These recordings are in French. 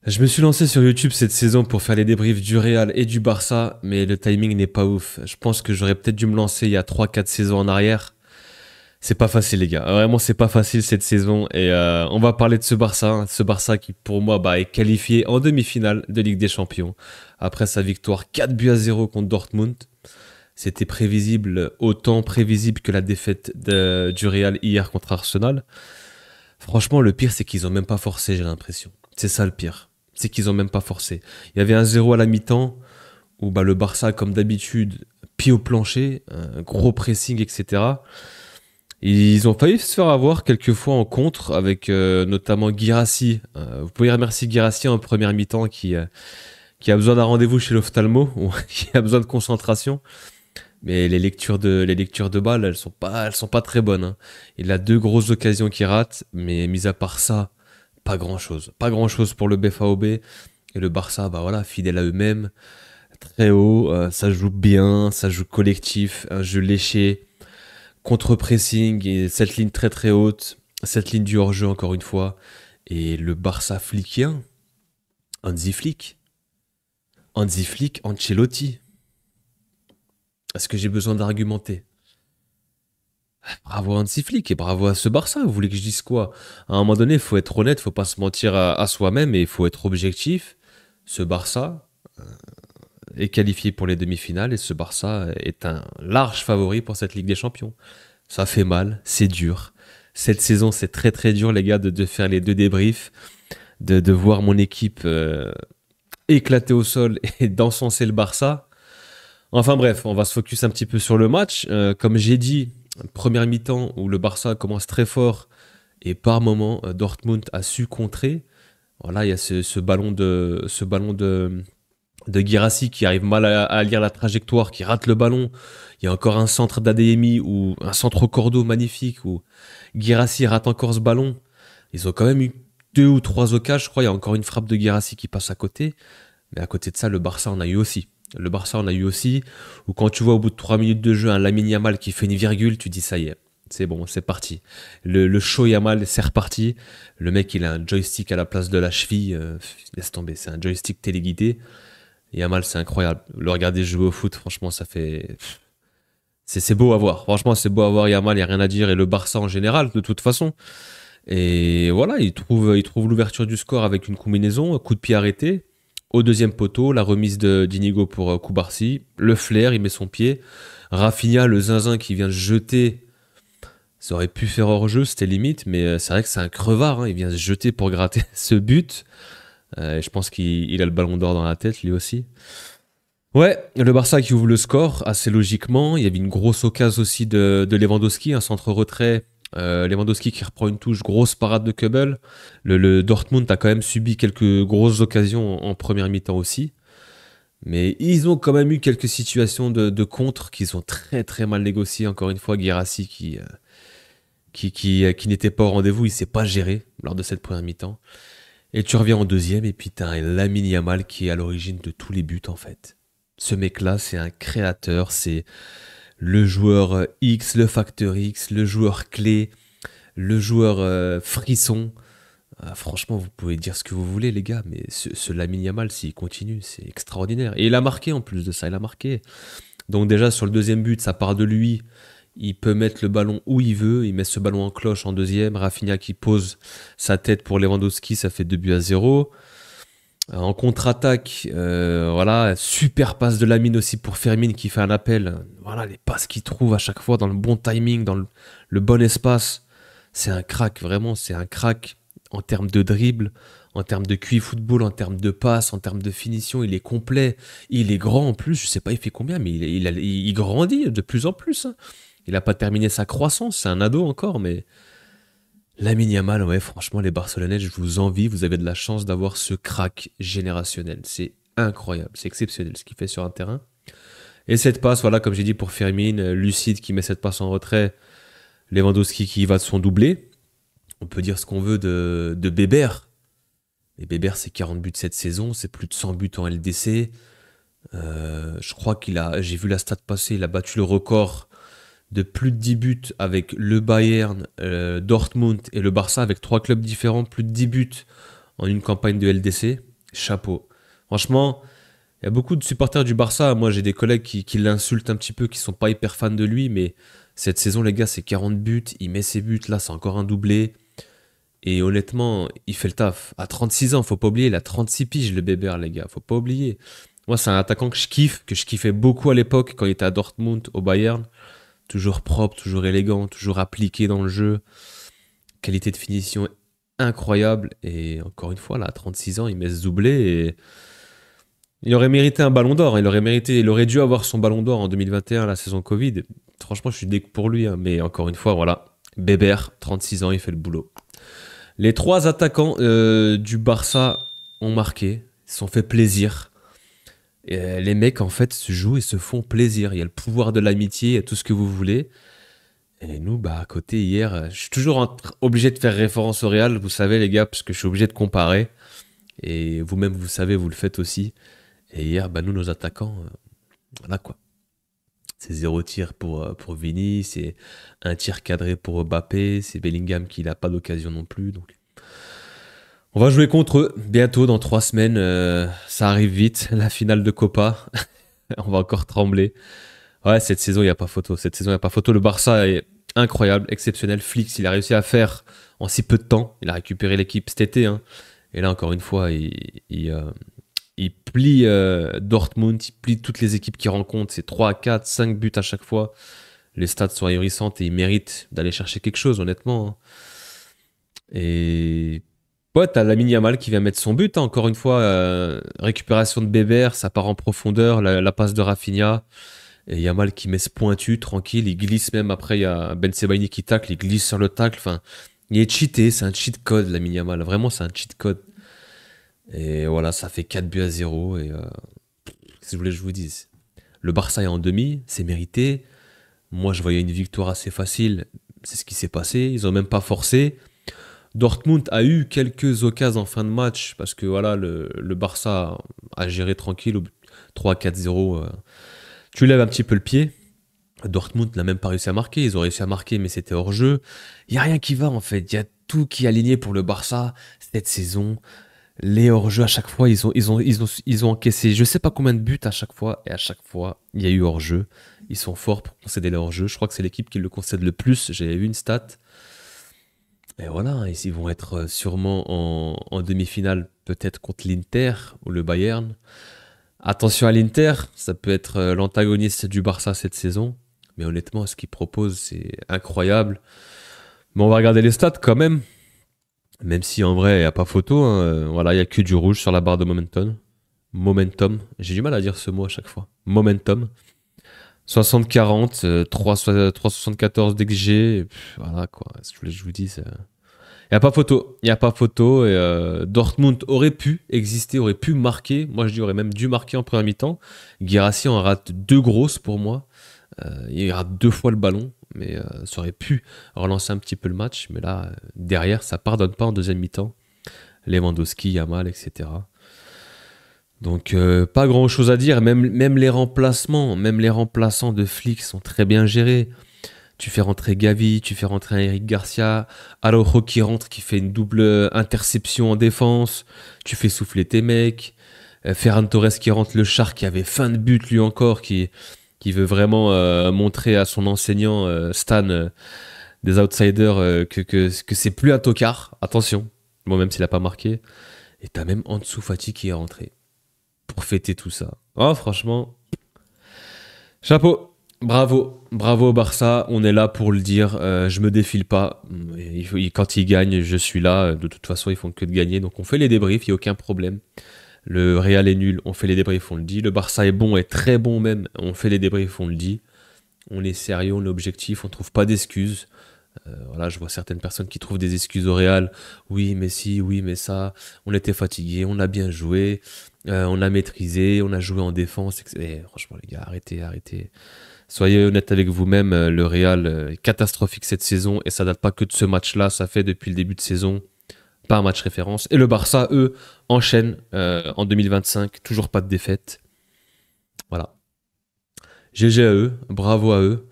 Je me suis lancé sur YouTube cette saison pour faire les débriefs du Real et du Barça, mais le timing n'est pas ouf. Je pense que j'aurais peut-être dû me lancer il y a 3, 4 saisons en arrière. C'est pas facile les gars, vraiment c'est pas facile cette saison et on va parler de ce Barça qui pour moi est qualifié en demi-finale de Ligue des Champions après sa victoire 4-0 contre Dortmund. C'était prévisible, autant prévisible que la défaite du Real hier contre Arsenal. Franchement, le pire, c'est qu'ils ont même pas forcé, j'ai l'impression. C'est ça le pire. C'est qu'ils ont même pas forcé. Il y avait un 0 à la mi-temps où le Barça, comme d'habitude, pied au plancher, un gros pressing, etc. Ils ont failli se faire avoir quelques fois en contre avec notamment Guirassy. Vous pouvez remercier Guirassy en première mi-temps qui a besoin d'un rendez-vous chez l'ophtalmo, ou qui a besoin de concentration. Mais les lectures de balles, elles sont pas très bonnes, hein. Il a deux grosses occasions qu'il rate, mais mis à part ça, pas grand-chose. Pas grand-chose pour le BFAOB. Et le Barça, voilà, fidèle à eux-mêmes, très haut, ça joue bien, ça joue collectif, un jeu léché, contre-pressing, et cette ligne très très haute, cette ligne du hors-jeu encore une fois. Et le Barça flickien, Hansi Flick. Hansi Flick, Ancelotti. Est-ce que j'ai besoin d'argumenter? Bravo à Hansi Flick et bravo à ce Barça. Vous voulez que je dise quoi? À un moment donné, il faut être honnête, faut pas se mentir à soi-même et il faut être objectif. Ce Barça est qualifié pour les demi-finales et ce Barça est un large favori pour cette Ligue des Champions. Ça fait mal, c'est dur. Cette saison, c'est très très dur, les gars, de faire les deux débriefs, de voir mon équipe éclater au sol et d'encenser le Barça. Enfin bref, on va se focus un petit peu sur le match. Comme j'ai dit, première mi-temps où le Barça commence très fort et par moment Dortmund a su contrer. Voilà, il y a ce ballon de Guirassy qui arrive mal à lire la trajectoire, qui rate le ballon. Il y a encore un centre d'ADMI ou un centre au cordeau magnifique où Guirassy rate encore ce ballon. Ils ont quand même eu deux ou trois occasions, je crois. Il y a encore une frappe de Guirassy qui passe à côté. Mais à côté de ça, le Barça en a eu aussi. Le Barça en a eu aussi, où quand tu vois au bout de 3 minutes de jeu un Lamine Yamal qui fait une virgule, tu dis ça y est, c'est bon, c'est parti. Le show Yamal, c'est reparti. Le mec, il a un joystick à la place de la cheville, laisse tomber, c'est un joystick téléguidé. Yamal, c'est incroyable. Le regarder jouer au foot, franchement, ça fait... C'est beau à voir. Franchement, c'est beau à voir Yamal, il n'y a rien à dire. Et le Barça en général, de toute façon. Et voilà, il trouve l'ouverture du score avec une combinaison, un coup de pied arrêté. Au deuxième poteau, la remise d'Inigo pour Koubarsi. Le flair, il met son pied. Rafinha, le zinzin qui vient se jeter. Ça aurait pu faire hors-jeu, c'était limite, mais c'est vrai que c'est un crevard, hein. Il vient se jeter pour gratter ce but. Je pense qu'il a le ballon d'or dans la tête, lui aussi. Ouais, le Barça qui ouvre le score assez logiquement. Il y avait une grosse occasion aussi de Lewandowski, un centre-retrait. Lewandowski qui reprend une touche, grosse parade de Kebel. Le Dortmund a quand même subi quelques grosses occasions en première mi-temps aussi. Mais ils ont quand même eu quelques situations de contre qu'ils ont très très mal négociées. Encore une fois, Guirassy qui n'était pas au rendez-vous, il s'est pas géré lors de cette première mi-temps. Et tu reviens en deuxième et puis t'as un Lamine Yamal qui est à l'origine de tous les buts en fait. Ce mec-là, c'est un créateur, c'est le joueur X, le facteur X, le joueur clé, le joueur frisson. Ah, franchement, vous pouvez dire ce que vous voulez, les gars, mais ce Lamine Yamal, s'il continue, c'est extraordinaire. Et il a marqué en plus de ça, il a marqué. Donc déjà, sur le deuxième but, ça part de lui. Il peut mettre le ballon où il veut. Il met ce ballon en cloche en deuxième. Rafinha qui pose sa tête pour Lewandowski, ça fait 2-0. En contre-attaque, voilà, super passe de Lamine aussi pour Fermin qui fait un appel. Voilà, les passes qu'il trouve à chaque fois dans le bon timing, dans le bon espace. C'est un crack, vraiment, c'est un crack en termes de dribble, en termes de QI football, en termes de passe, en termes de finition. Il est complet, il est grand en plus. Je sais pas, il fait combien, mais il grandit de plus en plus, hein. Il n'a pas terminé sa croissance, c'est un ado encore, mais Lamine Yamal, ouais, franchement, les Barcelonais, je vous envie. Vous avez de la chance d'avoir ce crack générationnel. C'est incroyable, c'est exceptionnel ce qu'il fait sur un terrain. Et cette passe, voilà, comme j'ai dit pour Fermin, Lucide qui met cette passe en retrait, Lewandowski qui va de son doublé. On peut dire ce qu'on veut de Bébert. Et Bébert, c'est 40 buts cette saison, c'est plus de 100 buts en LDC. Je crois j'ai vu la stat passer, il a battu le record de plus de 10 buts avec le Bayern, Dortmund et le Barça, avec trois clubs différents, plus de 10 buts en une campagne de LDC. Chapeau. Franchement, il y a beaucoup de supporters du Barça. Moi, j'ai des collègues qui l'insultent un petit peu, qui sont pas hyper fans de lui, mais cette saison, les gars, c'est 40 buts. Il met ses buts. Là, c'est encore un doublé. Et honnêtement, il fait le taf. À 36 ans, faut pas oublier, il a 36 piges, le Bébert, les gars. Faut pas oublier. Moi, c'est un attaquant que je kiffe, que je kiffais beaucoup à l'époque quand il était à Dortmund, au Bayern. Toujours propre, toujours élégant, toujours appliqué dans le jeu. Qualité de finition incroyable. Et encore une fois, là, à 36 ans, il met ce doublé et il aurait mérité un ballon d'or. Il aurait dû avoir son ballon d'or en 2021, la saison Covid. Franchement, je suis dégoûté pour lui, hein. Mais encore une fois, voilà. Bébert, 36 ans, il fait le boulot. Les trois attaquants du Barça ont marqué, ils se sont fait plaisir. Et, les mecs, en fait, se jouent et se font plaisir. Il y a le pouvoir de l'amitié et tout ce que vous voulez. Et nous, bah, à côté, hier, je suis toujours obligé de faire référence au Real, vous savez, les gars, parce que je suis obligé de comparer. Et vous-même, vous savez, vous le faites aussi. Et hier, bah, nous, nos attaquants, voilà quoi. C'est zéro tir pour Vini, c'est un tir cadré pour Mbappé, c'est Bellingham qui n'a pas d'occasion non plus. Donc on va jouer contre eux bientôt, dans 3 semaines. Ça arrive vite, la finale de Copa. On va encore trembler. Ouais, cette saison, il n'y a pas photo. Cette saison, il n'y a pas photo. Le Barça est incroyable, exceptionnel. Flix, il a réussi à faire en si peu de temps. Il a récupéré l'équipe cet été, hein. Et là, encore une fois, il plie Dortmund, il plie toutes les équipes qu'il rencontre. C'est 3, 4, 5 buts à chaque fois. Les stats sont ahurissantes et il mérite d'aller chercher quelque chose, honnêtement, hein. Et ouais, t'as Lamine Yamal qui vient mettre son but, hein. Encore une fois, récupération de Bébert, ça part en profondeur, la passe de Rafinha. Et Yamal qui met ce pointu, tranquille, il glisse même. Après, il y a Ben Sebaini qui tacle, il glisse sur le tacle. Enfin, il est cheaté, c'est un cheat code, Lamine Yamal. Vraiment, c'est un cheat code. Et voilà, ça fait 4 buts à 0. Et qu'est-ce que je voulais que je vous dise? Le Barça est en demi, c'est mérité. Moi, je voyais une victoire assez facile. C'est ce qui s'est passé. Ils ont même pas forcé. Dortmund a eu quelques occasions en fin de match parce que voilà, le Barça a géré tranquille au 3-4-0. Tu lèves un petit peu le pied. Dortmund n'a même pas réussi à marquer. Ils ont réussi à marquer, mais c'était hors jeu. Il n'y a rien qui va en fait. Il y a tout qui est aligné pour le Barça cette saison. Les hors-jeu à chaque fois, ils ont encaissé je sais pas combien de buts à chaque fois. Et à chaque fois, il y a eu hors-jeu. Ils sont forts pour concéder les hors-jeu. Je crois que c'est l'équipe qui le concède le plus. J'avais vu une stat. Et voilà, hein, ils vont être sûrement en demi-finale, peut-être contre l'Inter ou le Bayern. Attention à l'Inter, ça peut être l'antagoniste du Barça cette saison. Mais honnêtement, ce qu'il propose, c'est incroyable. Mais on va regarder les stats quand même. Même si en vrai, il n'y a pas photo, hein. Voilà, il n'y a que du rouge sur la barre de momentum. Momentum. J'ai du mal à dire ce mot à chaque fois. Momentum. 60-40, 3,74 d'XG. Voilà quoi. Ce que je vous dis, il n'y a pas photo. Il n'y a pas photo. Et, Dortmund aurait pu exister, aurait pu marquer. Moi, je dis, aurait même dû marquer en première mi-temps. Guirassy en rate deux grosses pour moi. Il rate 2 fois le ballon. Mais ça aurait pu relancer un petit peu le match. Mais là, derrière, ça pardonne pas en deuxième mi-temps. Lewandowski, Yamal, etc. Donc, pas grand chose à dire. Même les remplacements, même les remplaçants de Flick sont très bien gérés. Tu fais rentrer Gavi, tu fais rentrer un Eric Garcia, Araujo qui rentre, qui fait une double interception en défense. Tu fais souffler tes mecs. Ferran Torres qui rentre, le char qui avait fin de but lui encore, qui veut vraiment montrer à son enseignant Stan des outsiders que c'est plus un tocard. Attention, bon, même s'il n'a pas marqué. Et t'as même Ansu Fati qui est rentré pour fêter tout ça. Oh, franchement, chapeau. Bravo, bravo au Barça, on est là pour le dire, je me défile pas, quand ils gagnent, je suis là, de toute façon ils font que de gagner, donc on fait les débriefs, il n'y a aucun problème. Le Real est nul, on fait les débriefs, on le dit, le Barça est bon, est très bon même, on fait les débriefs, on le dit. On est sérieux, on est objectif, on trouve pas d'excuses. Voilà, je vois certaines personnes qui trouvent des excuses au Real. Oui, mais si, oui, mais ça. On était fatigué, on a bien joué, on a maîtrisé, on a joué en défense. Franchement, les gars, arrêtez, arrêtez. Soyez honnête avec vous-même, le Real est catastrophique cette saison et ça date pas que de ce match-là, ça fait depuis le début de saison, pas un match référence. Et le Barça, eux, enchaînent en 2025, toujours pas de défaite. Voilà. GG à eux, bravo à eux.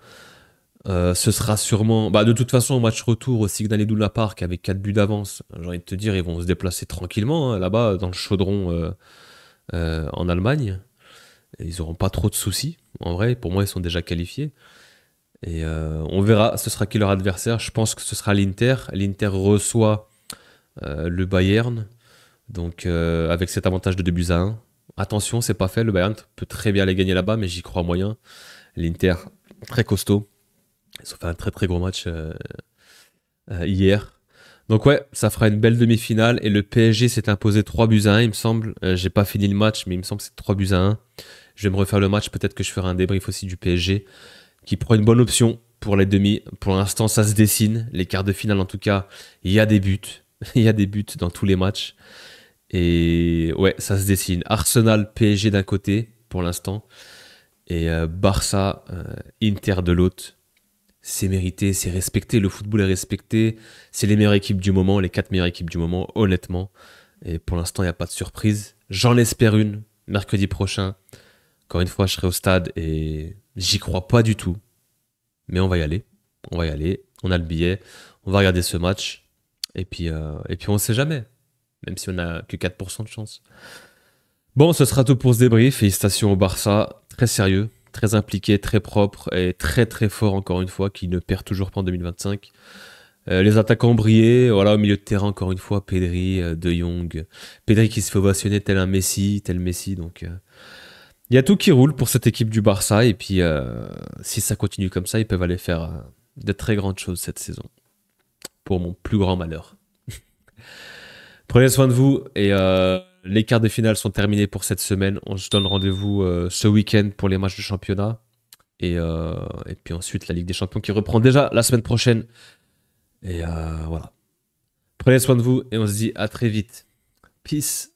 Ce sera sûrement... Bah, de toute façon, au match retour au Signal Iduna Park avec 4 buts d'avance, j'ai envie de te dire, ils vont se déplacer tranquillement, hein, là-bas, dans le chaudron en Allemagne. Et ils auront pas trop de soucis. En vrai, pour moi, ils sont déjà qualifiés. Et on verra, ce sera qui leur adversaire. Je pense que ce sera l'Inter. L'Inter reçoit le Bayern. Donc, avec cet avantage de 2 buts à 1. Attention, c'est pas fait. Le Bayern peut très bien les gagner là-bas, mais j'y crois moyen. L'Inter, très costaud. Ils ont fait un très très gros match hier. Donc ouais, ça fera une belle demi-finale. Et le PSG s'est imposé 3 buts à 1, il me semble. J'ai pas fini le match, mais il me semble que c'est 3 buts à 1. Je vais me refaire le match. Peut-être que je ferai un débrief aussi du PSG, qui prend une bonne option pour les demi. Pour l'instant, ça se dessine. Les quarts de finale, en tout cas, il y a des buts. Il y a des buts dans tous les matchs. Et ouais, ça se dessine. Arsenal, PSG d'un côté, pour l'instant. Et Barça, Inter de l'autre. C'est mérité, c'est respecté. Le football est respecté. C'est les meilleures équipes du moment, les 4 meilleures équipes du moment, honnêtement. Et pour l'instant, il n'y a pas de surprise. J'en espère une mercredi prochain. Encore une fois, je serai au stade et j'y crois pas du tout. Mais on va y aller. On va y aller. On a le billet. On va regarder ce match. Et puis on ne sait jamais. Même si on n'a que 4% de chance. Bon, ce sera tout pour ce débrief. Félicitations au Barça. Très sérieux, très impliqué, très propre et très très fort encore une fois, qui ne perd toujours pas en 2025. Les attaquants ont brillé. Voilà, au milieu de terrain, encore une fois, Pedri, De Jong. Pedri qui se fait ovationner tel un Messi, tel Messi. Donc, il y a tout qui roule pour cette équipe du Barça. Et puis, si ça continue comme ça, ils peuvent aller faire de très grandes choses cette saison. Pour mon plus grand malheur. Prenez soin de vous et les quarts de finale sont terminés pour cette semaine. On se donne rendez-vous ce week-end pour les matchs de championnat. Et puis ensuite la Ligue des Champions qui reprend déjà la semaine prochaine. Et voilà. Prenez soin de vous et on se dit à très vite. Peace.